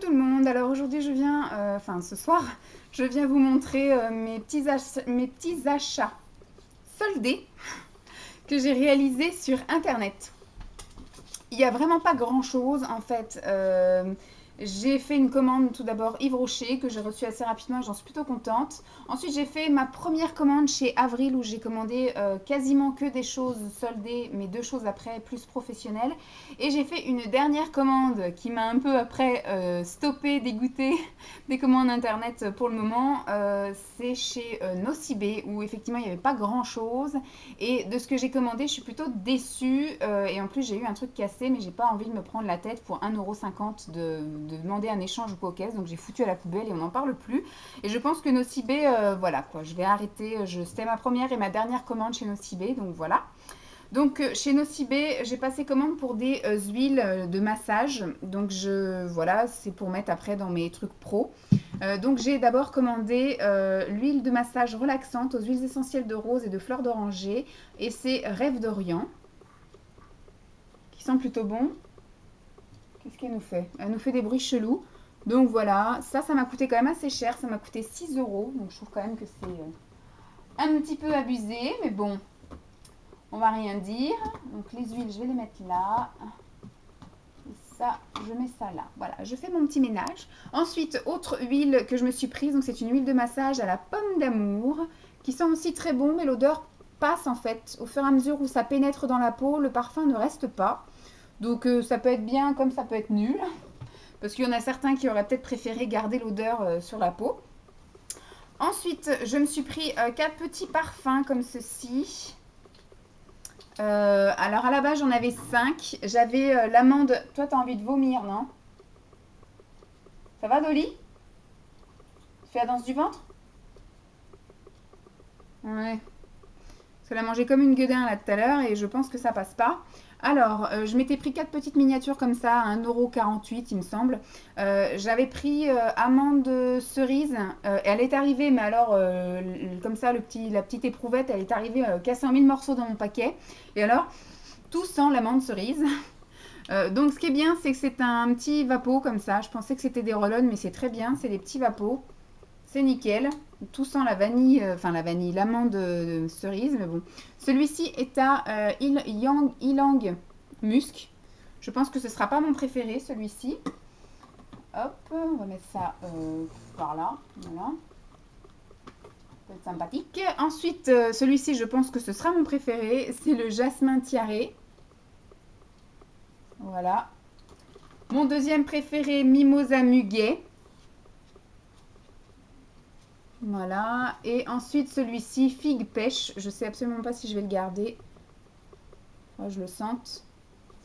tout le monde, alors aujourd'hui je viens, ce soir, je viens vous montrer mes petits achats soldés que j'ai réalisés sur internet. Il n'y a vraiment pas grand chose en fait. J'ai fait une commande tout d'abord Yves Rocher que j'ai reçue assez rapidement et j'en suis plutôt contente. Ensuite j'ai fait ma première commande chez Avril où j'ai commandé quasiment que des choses soldées mais deux choses après plus professionnelles. Et j'ai fait une dernière commande qui m'a un peu après stoppé, dégoûté des commandes internet pour le moment. C'est chez Nocibé où effectivement il n'y avait pas grand chose. Et de ce que j'ai commandé je suis plutôt déçue et en plus j'ai eu un truc cassé mais j'ai pas envie de me prendre la tête pour 1,50 € de demander un échange ou quoi aux caisses, donc j'ai foutu à la poubelle et on n'en parle plus. Et je pense que Nocibé, voilà quoi, je vais arrêter. C'était ma première et ma dernière commande chez Nocibé, donc voilà. Donc chez Nocibé, j'ai passé commande pour des huiles de massage. Donc voilà, c'est pour mettre après dans mes trucs pro. Donc j'ai d'abord commandé l'huile de massage relaxante aux huiles essentielles de rose et de fleurs d'oranger. Et c'est Rêve d'Orient, qui sent plutôt bon. Qu'est-ce qu'elle nous fait? Elle nous fait des bruits chelous. Donc voilà, ça m'a coûté quand même assez cher. Ça m'a coûté 6 €. Donc je trouve quand même que c'est un petit peu abusé. Mais bon, on va rien dire. Donc les huiles, je vais les mettre là. Et ça, je mets ça là. Voilà, je fais mon petit ménage. Ensuite, autre huile que je me suis prise. Donc c'est une huile de massage à la pomme d'amour. Qui sent aussi très bon, mais l'odeur passe en fait. Au fur et à mesure où ça pénètre dans la peau, le parfum ne reste pas. Donc ça peut être bien comme ça peut être nul. Parce qu'il y en a certains qui auraient peut-être préféré garder l'odeur sur la peau. Ensuite, je me suis pris 4 petits parfums comme ceci. Alors à la base, j'en avais 5. J'avais l'amande. Toi, t'as envie de vomir, non? Ça va, Dolly? Tu fais la danse du ventre? Ouais. Parce qu'elle a mangé comme une gueudin là tout à l'heure et je pense que ça passe pas. Alors, je m'étais pris 4 petites miniatures comme ça, à 1,48 € il me semble. J'avais pris amande cerise. Elle est arrivée, mais alors, comme ça, la petite éprouvette, elle est arrivée cassée en 1000 morceaux dans mon paquet. Et alors, tout sent l'amande cerise. Donc, ce qui est bien, c'est que c'est un petit vapeau comme ça. Je pensais que c'était des roll-on, mais c'est très bien. C'est des petits vapeaux. C'est nickel. Tout sent la vanille, l'amande cerise, mais bon. Celui-ci est à Ylang Musk. Je pense que ce sera pas mon préféré, celui-ci. Hop, on va mettre ça par là. Voilà. Ça peut être sympathique. Ensuite, celui-ci, je pense que ce sera mon préféré. C'est le jasmin tiaré. Voilà. Mon deuxième préféré, mimosa muguet. Voilà. Et ensuite, celui-ci, figue pêche. Je sais absolument pas si je vais le garder. Moi, je le sente.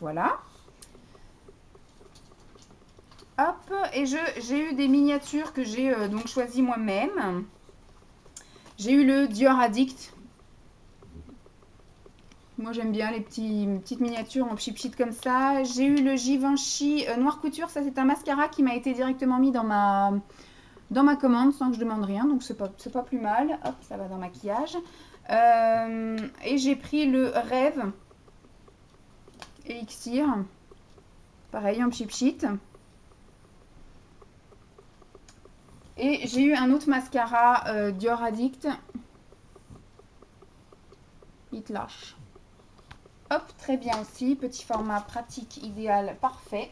Voilà. Hop. Et j'ai eu des miniatures que j'ai donc choisies moi-même. J'ai eu le Dior Addict. Moi, j'aime bien les petites miniatures en pchit comme ça. J'ai eu le Givenchy Noir Couture. Ça, c'est un mascara qui m'a été directement mis dans ma commande sans que je demande rien. Donc, c'est pas plus mal. Hop, ça va dans le maquillage. Et j'ai pris le Rêve Elixir. Pareil, en pchit. Et j'ai eu un autre mascara Dior Addict. It lâche. Hop, très bien aussi. Petit format pratique, idéal, parfait.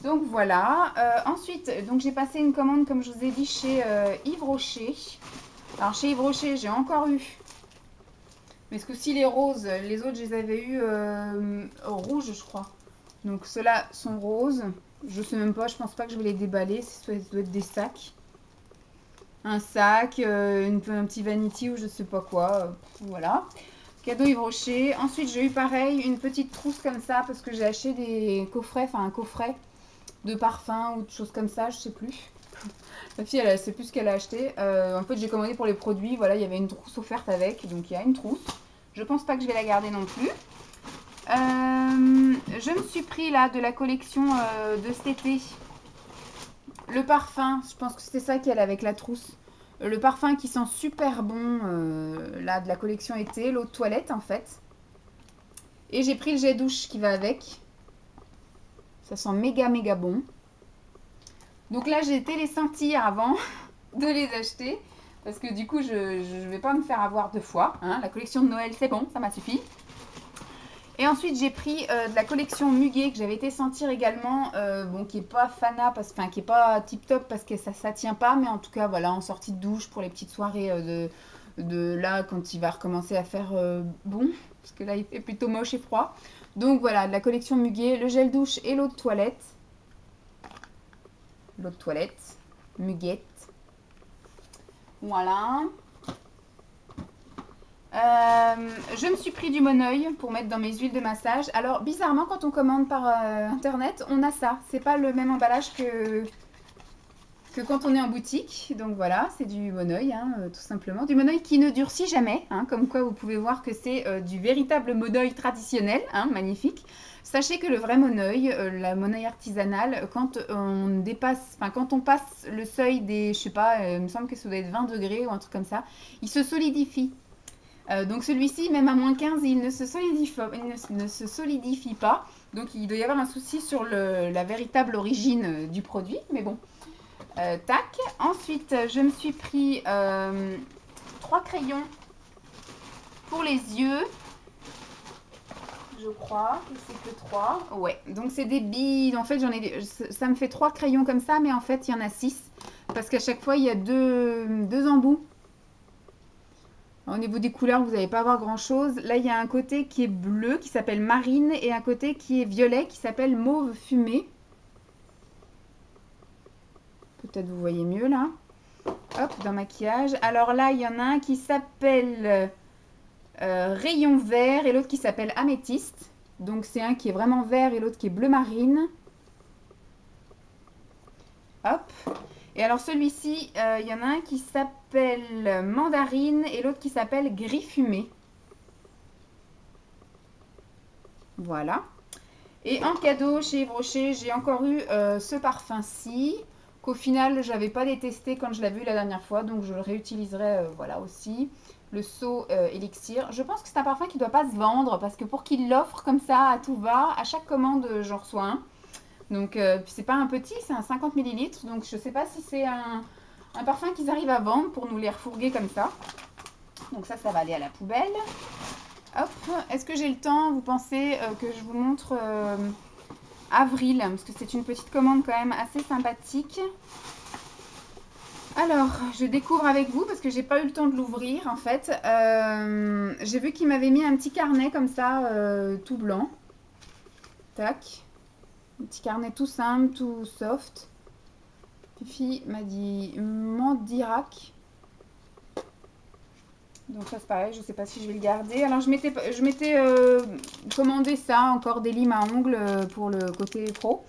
Donc voilà. Ensuite, donc j'ai passé une commande, comme je vous ai dit, chez Yves Rocher. Alors chez Yves Rocher, j'ai encore eu. Mais ce que-ci, les roses, les autres, je les avais eu rouges, je crois. Donc ceux-là sont roses. Je sais même pas, je pense pas que je vais les déballer. Ça doit être des sacs. Un sac, un petit vanity ou je sais pas quoi. Voilà. Cadeau Yves Rocher. Ensuite, j'ai eu pareil, une petite trousse comme ça parce que j'ai acheté des coffrets, enfin un coffret de parfum ou de choses comme ça, je sais plus. La fille, elle sait plus ce qu'elle a acheté. En fait, j'ai commandé pour les produits. Voilà, il y avait une trousse offerte avec, donc il y a une trousse. Je pense pas que je vais la garder non plus. Je me suis pris là de la collection de cet été. Le parfum, je pense que c'était ça qu'elle avec la trousse. Le parfum qui sent super bon, là, de la collection été, l'eau de toilette en fait. Et j'ai pris le jet douche qui va avec. Ça sent méga bon. Donc là, j'ai été les sentir avant de les acheter. Parce que du coup, je ne vais pas me faire avoir deux fois. Hein. La collection de Noël, c'est bon, ça m'a suffi. Et ensuite, j'ai pris de la collection Muguet que j'avais été sentir également. Bon, qui n'est pas fana, enfin, qui n'est pas tip top parce que ça tient pas. Mais en tout cas, voilà, en sortie de douche pour les petites soirées de là, quand il va recommencer à faire bon. Parce que là, il fait plutôt moche et froid. Donc voilà, de la collection Muguet, le gel douche et l'eau de toilette. L'eau de toilette, Muguette. Voilà. Je me suis pris du Moneuil pour mettre dans mes huiles de massage. Alors bizarrement quand on commande par internet on a ça. C'est pas le même emballage que quand on est en boutique. Donc voilà, c'est du Moneuil hein, tout simplement. Du Moneuil qui ne durcit jamais. Hein, comme quoi vous pouvez voir que c'est du véritable Moneuil traditionnel. Hein, magnifique. Sachez que le vrai Moneuil, la Moneuil artisanale, quand on dépasse, enfin quand on passe le seuil des, je sais pas, il me semble que ça doit être 20 degrés ou un truc comme ça, il se solidifie. Donc celui-ci, même à moins 15, il ne se solidifie pas. Donc il doit y avoir un souci sur la véritable origine du produit. Mais bon, tac. Ensuite, je me suis pris 3 crayons pour les yeux. Je crois que c'est que 3. Ouais, donc c'est des billes. En fait, ça me fait 3 crayons comme ça, mais en fait, il y en a 6. Parce qu'à chaque fois, il y a deux embouts. Au niveau des couleurs, vous n'allez pas avoir grand chose. Là, il y a un côté qui est bleu, qui s'appelle marine, et un côté qui est violet, qui s'appelle mauve fumé. Peut-être vous voyez mieux là. Hop, dans maquillage. Alors là, il y en a un qui s'appelle rayon vert et l'autre qui s'appelle améthyste. Donc c'est un qui est vraiment vert et l'autre qui est bleu marine. Hop. Et alors celui-ci, il y en a un qui s'appelle mandarine et l'autre qui s'appelle gris fumé. Voilà. Et en cadeau chez Yves Rocher, j'ai encore eu ce parfum-ci, qu'au final, je n'avais pas détesté quand je l'avais vu la dernière fois, donc je le réutiliserai voilà aussi. Le seau élixir. Je pense que c'est un parfum qui ne doit pas se vendre, parce que pour qu'il l'offre comme ça à tout va, à chaque commande, j'en reçois un. Donc, c'est pas un petit, c'est un 50 ml. Donc, je sais pas si c'est un parfum qu'ils arrivent à vendre pour nous les refourguer comme ça. Donc, ça va aller à la poubelle. Hop, est-ce que j'ai le temps, vous pensez, que je vous montre Avril, parce que c'est une petite commande quand même assez sympathique. Alors, je découvre avec vous parce que j'ai pas eu le temps de l'ouvrir en fait. J'ai vu qu'il m'avait mis un petit carnet comme ça, tout blanc. Tac. Un petit carnet tout simple, tout soft. Fifi m'a dit Mandirac. Donc ça c'est pareil, je sais pas si je vais le garder. Alors je m'étais commandé ça, encore des limes à ongles pour le côté pro.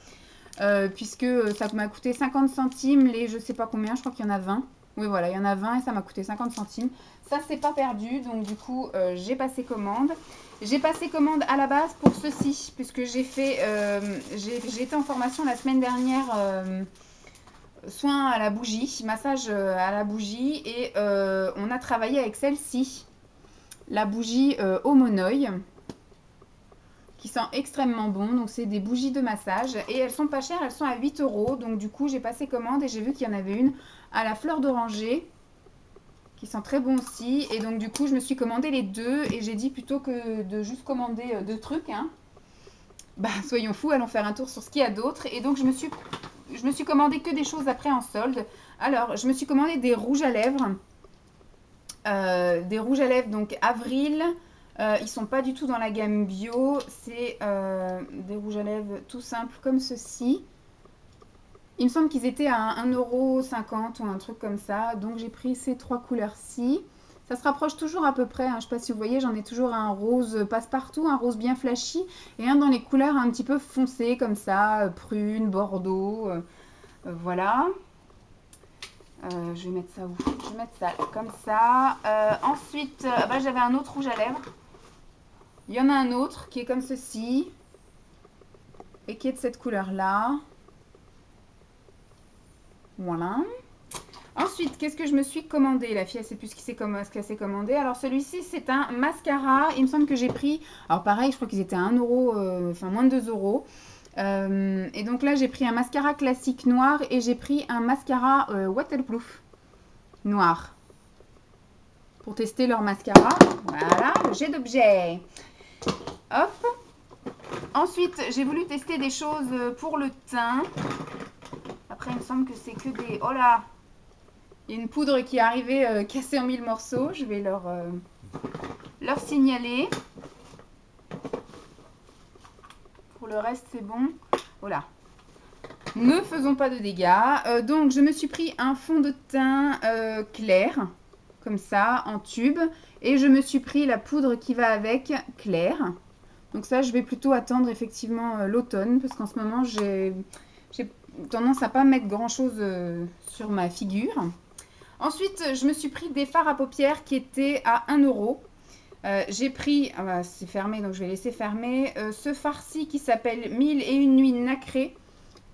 Puisque ça m'a coûté 50 centimes, les je sais pas combien, je crois qu'il y en a 20. Oui voilà, il y en a 20 et ça m'a coûté 50 centimes. Ça c'est pas perdu, donc du coup j'ai passé commande. J'ai passé commande à la base pour ceci, puisque j'ai été en formation la semaine dernière, soin à la bougie, massage à la bougie, et on a travaillé avec celle-ci, la bougie au monoeil, qui sent extrêmement bon. Donc c'est des bougies de massage et elles sont pas chères, elles sont à 8 €. Donc du coup j'ai passé commande et j'ai vu qu'il y en avait une à la fleur d'oranger qui sent très bon aussi. Et donc du coup je me suis commandé les deux et j'ai dit plutôt que de juste commander deux trucs, hein, bah soyons fous, allons faire un tour sur ce qu'il y a d'autre. Et donc je me suis commandé que des choses après en solde. Alors je me suis commandé des rouges à lèvres. Donc Avril. Ils sont pas du tout dans la gamme bio, c'est des rouges à lèvres tout simples comme ceci. Il me semble qu'ils étaient à 1,50 € ou un truc comme ça, donc j'ai pris ces 3 couleurs-ci. Ça se rapproche toujours à peu près, hein. Je ne sais pas si vous voyez, j'en ai toujours un rose passe-partout, un rose bien flashy, et un dans les couleurs un petit peu foncées comme ça, prune, bordeaux, voilà. Je vais mettre ça où? Je vais mettre ça comme ça. Ensuite, j'avais un autre rouge à lèvres. Il y en a un autre qui est comme ceci et qui est de cette couleur-là. Voilà. Ensuite, qu'est-ce que je me suis commandé? La fille, elle ne sait plus ce qu'elle s'est commandé. Alors, celui-ci, c'est un mascara. Il me semble que j'ai pris... Alors, pareil, je crois qu'ils étaient à 1 €, enfin moins de 2 €. Et donc là, j'ai pris un mascara classique noir et j'ai pris un mascara waterproof noir pour tester leur mascara. Voilà, le jet d'objets. Hop. Ensuite, j'ai voulu tester des choses pour le teint. Après, il me semble que c'est que des... Oh là! Il y a une poudre qui est arrivée cassée en 1000 morceaux. Je vais leur signaler. Pour le reste, c'est bon. Voilà. Ne faisons pas de dégâts. Donc, je me suis pris un fond de teint clair, comme ça, en tube. Et je me suis pris la poudre qui va avec, claire. Donc ça, je vais plutôt attendre effectivement l'automne, parce qu'en ce moment, j'ai tendance à pas mettre grand-chose sur ma figure. Ensuite, je me suis pris des fards à paupières qui étaient à 1 €. J'ai pris, ah bah, c'est fermé donc je vais laisser fermer, ce fard-ci qui s'appelle 1001 nuits nacrées,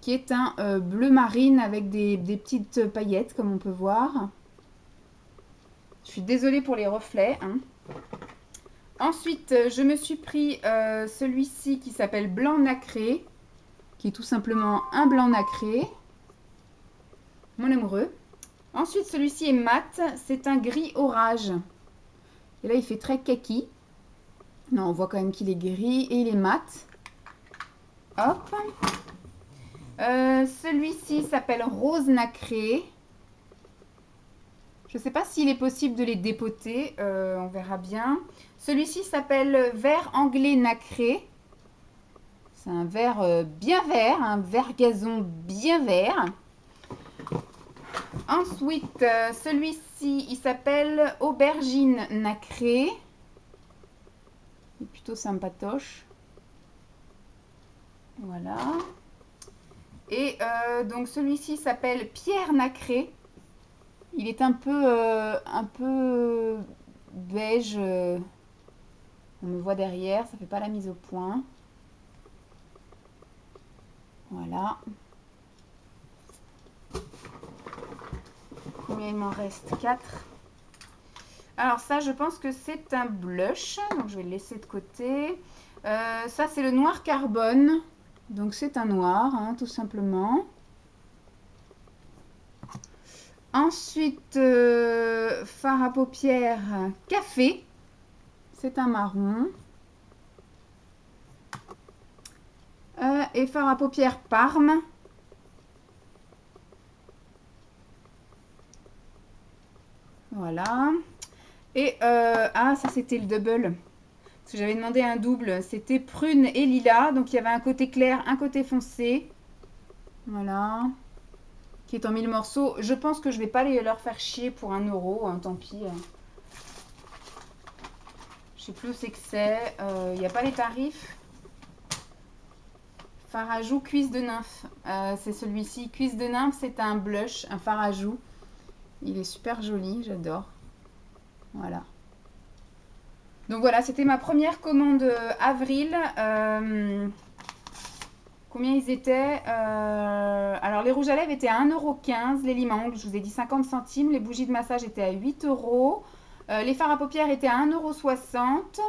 qui est un bleu marine avec des petites paillettes comme on peut voir. Je suis désolée pour les reflets. Hein. Ensuite, je me suis pris celui-ci qui s'appelle blanc nacré, qui est tout simplement un blanc nacré, mon amoureux. Ensuite, celui-ci est mat, c'est un gris orage. Et là, il fait très kaki. Non, on voit quand même qu'il est gris et il est mat. Hop. Celui-ci s'appelle rose nacré. Je ne sais pas s'il est possible de les dépoter, on verra bien. Celui-ci s'appelle vert anglais nacré. C'est un vert bien vert, un vert gazon bien vert. Ensuite, celui-ci, il s'appelle aubergine nacrée. Il est plutôt sympatoche. Voilà. Et donc celui-ci s'appelle pierre nacrée. Il est un peu beige. On me voit derrière, ça fait pas la mise au point. Voilà. Combien il m'en reste? 4. Alors ça, je pense que c'est un blush. Donc je vais le laisser de côté. Ça, c'est le noir carbone. Donc c'est un noir, hein, tout simplement. Ensuite, fard à paupières café. C'est un marron. Et fard à paupières Parme. Voilà. Et ah, ça c'était le double. Parce que j'avais demandé un double. C'était prune et lilas. Donc il y avait un côté clair, un côté foncé. Voilà. Qui est en 1000 morceaux. Je pense que je vais pas leur faire chier pour 1 €. Hein, tant pis. Je sais plus où c'est que c'est. Il n'y a pas les tarifs. Fard à joues cuisse de nymphe. C'est celui-ci. Cuisse de nymphe, c'est un blush, un fard à joues. Il est super joli, j'adore. Voilà. Donc voilà, c'était ma première commande avril. Combien ils étaient alors les rouges à lèvres étaient à 1,15 €. Les limes à ongles, je vous ai dit 50 centimes. Les bougies de massage étaient à 8 €. Les fards à paupières étaient à 1,60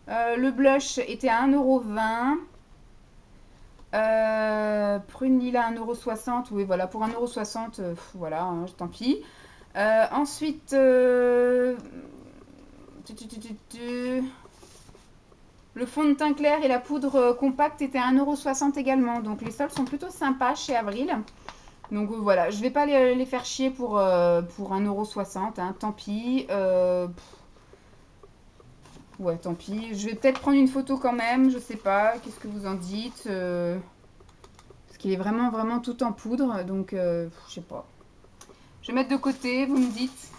€. Le blush était à 1,20 €. Prune lilas 1,60 €. Oui, voilà, pour 1,60 €, voilà, hein, tant pis. Ensuite, le fond de teint clair et la poudre compacte étaient à 1,60 € également. Donc les soldes sont plutôt sympas chez Avril. Donc voilà, je ne vais pas les faire chier pour 1,60 €. Hein, tant pis. Ouais, tant pis. Je vais peut-être prendre une photo quand même. Je sais pas. Qu'est-ce que vous en dites parce qu'il est vraiment, vraiment tout en poudre. Donc, je sais pas. Je vais mettre de côté. Vous me dites.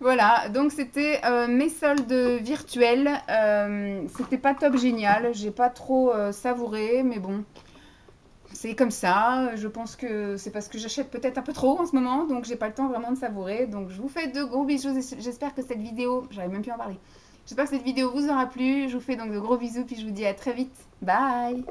Voilà. Donc, c'était mes soldes virtuels. C'était pas top génial. J'ai pas trop savouré. Mais bon. C'est comme ça. Je pense que c'est parce que j'achète peut-être un peu trop en ce moment. Donc, j'ai pas le temps vraiment de savourer. Donc, je vous fais de gros bisous. J'espère que cette vidéo... J'arrive même plus à en parler. J'espère que cette vidéo vous aura plu. Je vous fais donc de gros bisous, puis je vous dis à très vite. Bye!